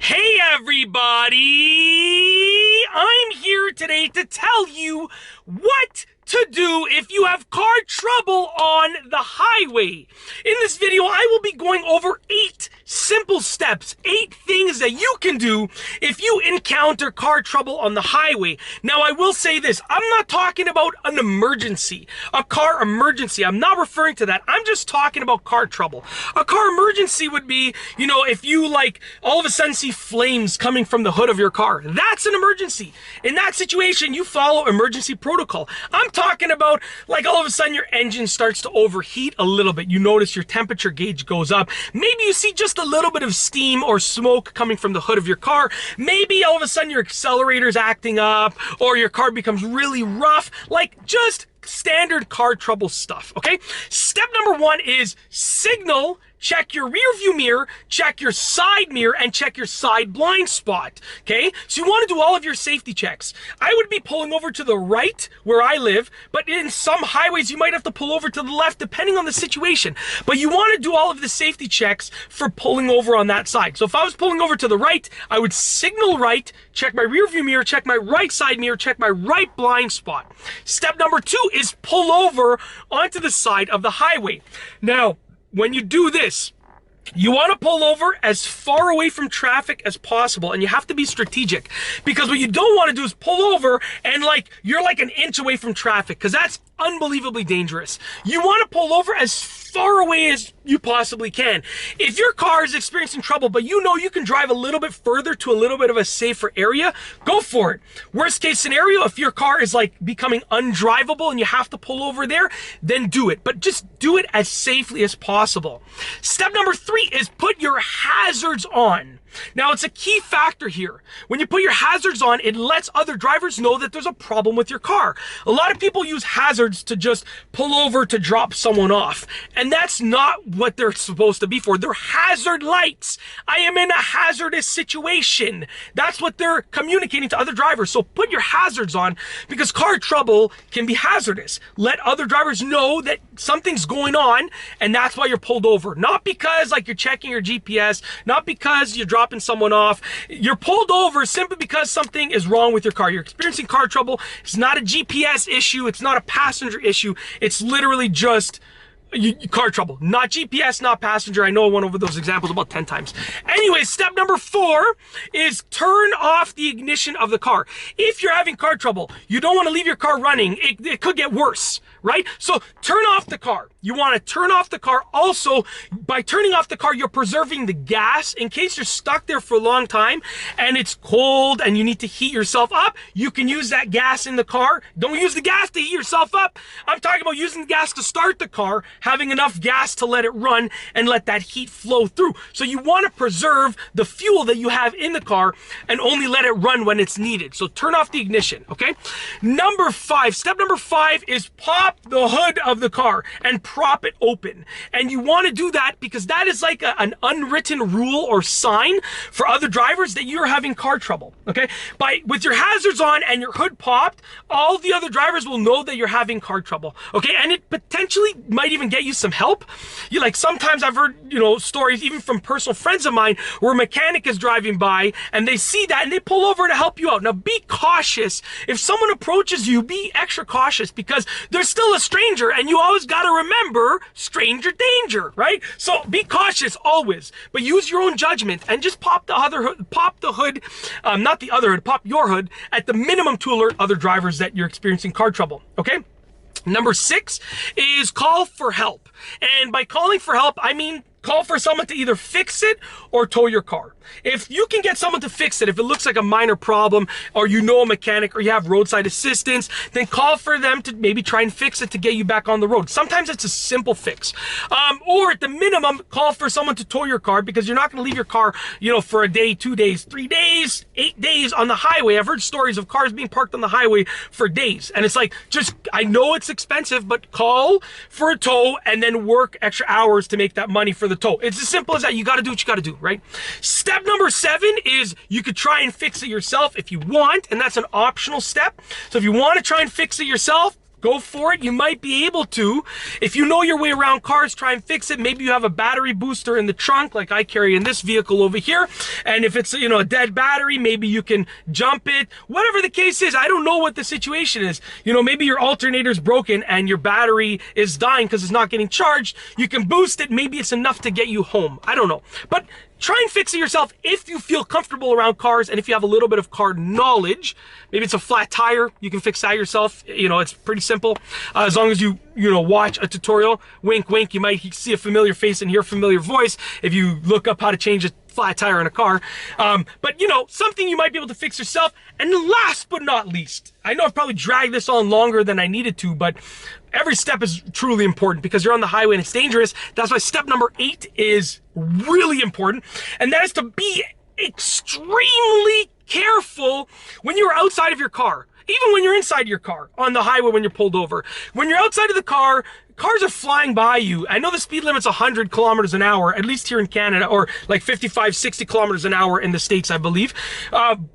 Hey everybody! I'm here today to tell you what to do if you have car trouble on the highway. In this video, I will be going over 8 simple steps, 8 things that you can do if you encounter car trouble on the highway. Now, I will say this, I'm not talking about an emergency, a car emergency. I'm not referring to that. I'm just talking about car trouble. A car emergency would be, if you all of a sudden see flames coming from the hood of your car. That's an emergency. In that situation, you follow emergency protocol. I'm talking about all of a sudden your engine starts to overheat a little bit. You notice your temperature gauge goes up. Maybe you see just a little bit of steam or smoke coming from the hood of your car. Maybe all of a sudden your accelerator's acting up or your car becomes really rough. Just standard car trouble stuff, okay? Step number 1 is signal. Check your rear view mirror, check your side mirror, and check your side blind spot, okay? So you want to do all of your safety checks. I would be pulling over to the right where I live, but in some highways, you might have to pull over to the left depending on the situation. But you want to do all of the safety checks for pulling over on that side. So if I was pulling over to the right, I would signal right, check my rear view mirror, check my right side mirror, check my right blind spot. Step number 2 is pull over onto the side of the highway. Now, when you do this, you want to pull over as far away from traffic as possible, and you have to be strategic, because what you don't want to do is pull over and you're an inch away from traffic, because that's unbelievably dangerous. You want to pull over as far away as you possibly can. If your car is experiencing trouble, but you can drive a little bit further to a little bit of a safer area, go for it. Worst case scenario, if your car is becoming undrivable and you have to pull over there, then do it. But just do it as safely as possible. Step number 3 is put your hazards on. Now, it's a key factor here. When you put your hazards on, it lets other drivers know that there's a problem with your car. A lot of people use hazards to just pull over to drop someone off, and that's not what they're supposed to be for. They're hazard lights. I am in a hazardous situation. That's what they're communicating to other drivers. So put your hazards on, because car trouble can be hazardous. Let other drivers know that something's going on, and that's why you're pulled over. Not because you're checking your GPS, not because you're dropping someone off. You're pulled over simply because something is wrong with your car. You're experiencing car trouble. It's not a GPS issue. It's not a passenger issue. It's literally just car trouble. Not GPS, not passenger. I know I went over those examples about 10 times. Anyway, step number 4 is turn off the ignition of the car. If you're having car trouble, you don't want to leave your car running. It could get worse, right? So turn off the car. You want to turn off the car. Also, by turning off the car, you're preserving the gas. In case you're stuck there for a long time and it's cold and you need to heat yourself up, you can use that gas in the car. Don't use the gas to heat yourself up. I'm talking about using the gas to start the car, having enough gas to let it run and let that heat flow through. So you want to preserve the fuel that you have in the car and only let it run when it's needed. So turn off the ignition, okay? Step number 5 is pop the hood of the car and prop it open. And you want to do that because that is an unwritten rule or sign for other drivers that you're having car trouble, okay? With your hazards on and your hood popped, all the other drivers will know that you're having car trouble, okay? And it potentially might even get you some help. Sometimes I've heard, stories even from personal friends of mine where a mechanic is driving by and they see that and they pull over to help you out. Now be cautious. If someone approaches you, be extra cautious, because they're still a stranger and you always got to remember stranger danger, right? So be cautious always, but use your own judgment and just pop your hood at the minimum to alert other drivers that you're experiencing car trouble, okay? Number 6 is call for help. And by calling for help, I mean call for someone to either fix it or tow your car. If you can get someone to fix it, if it looks like a minor problem, or a mechanic, or you have roadside assistance, then call for them to maybe try and fix it to get you back on the road. Sometimes it's a simple fix. Or at the minimum, call for someone to tow your car, because you're not going to leave your car, for a day, 2 days, 3 days, 8 days on the highway. I've heard stories of cars being parked on the highway for days. And it's I know it's expensive, but call for a tow and then work extra hours to make that money for the tow. It's as simple as that. You got to do what you got to do, right? Step number 7 is you could try and fix it yourself if you want, and that's an optional step. So if you want to try and fix it yourself, go for it. You might be able to. If you know your way around cars, try and fix it. Maybe you have a battery booster in the trunk like I carry in this vehicle over here. And if it's, a dead battery, maybe you can jump it. Whatever the case is, I don't know what the situation is. Maybe your alternator's broken and your battery is dying because it's not getting charged. You can boost it. Maybe it's enough to get you home. I don't know. But try and fix it yourself if you feel comfortable around cars and if you have a little bit of car knowledge. Maybe it's a flat tire. You can fix that yourself. It's pretty simple. As long as you watch a tutorial. Wink, wink. You might see a familiar face and hear a familiar voice if you look up how to change a flat tire in a car. But something you might be able to fix yourself. And last but not least, I know I've probably dragged this on longer than I needed to, but every step is truly important because you're on the highway and it's dangerous. That's why step number 8 is really important. And that is to be extremely careful when you're outside of your car. Even when you're inside your car on the highway when you're pulled over. When you're outside of the car, cars are flying by you. I know the speed limit's 100 kilometers an hour, at least here in Canada, or like 55, 60 kilometers an hour in the States, I believe.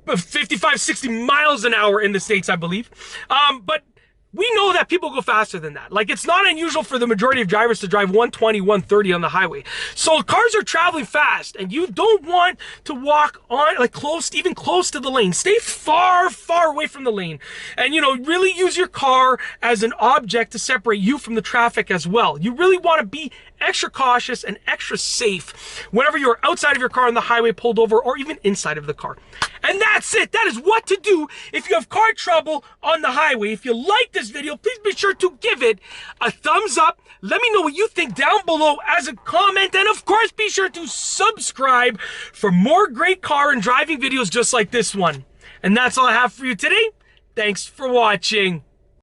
55, 60 miles an hour in the States, I believe. But we know that people go faster than that. Like, it's not unusual for the majority of drivers to drive 120, 130 on the highway. So cars are traveling fast, and you don't want to walk on, like, even close to the lane. Stay far, far away from the lane. And, really use your car as an object to separate you from the traffic as well. You really want to be extra cautious and extra safe whenever you're outside of your car on the highway pulled over or even inside of the car. And that's it. That is what to do if you have car trouble on the highway. If you like this video, please be sure to give it a thumbs up. Let me know what you think down below as a comment. And of course, be sure to subscribe for more great car and driving videos just like this one. And that's all I have for you today. Thanks for watching.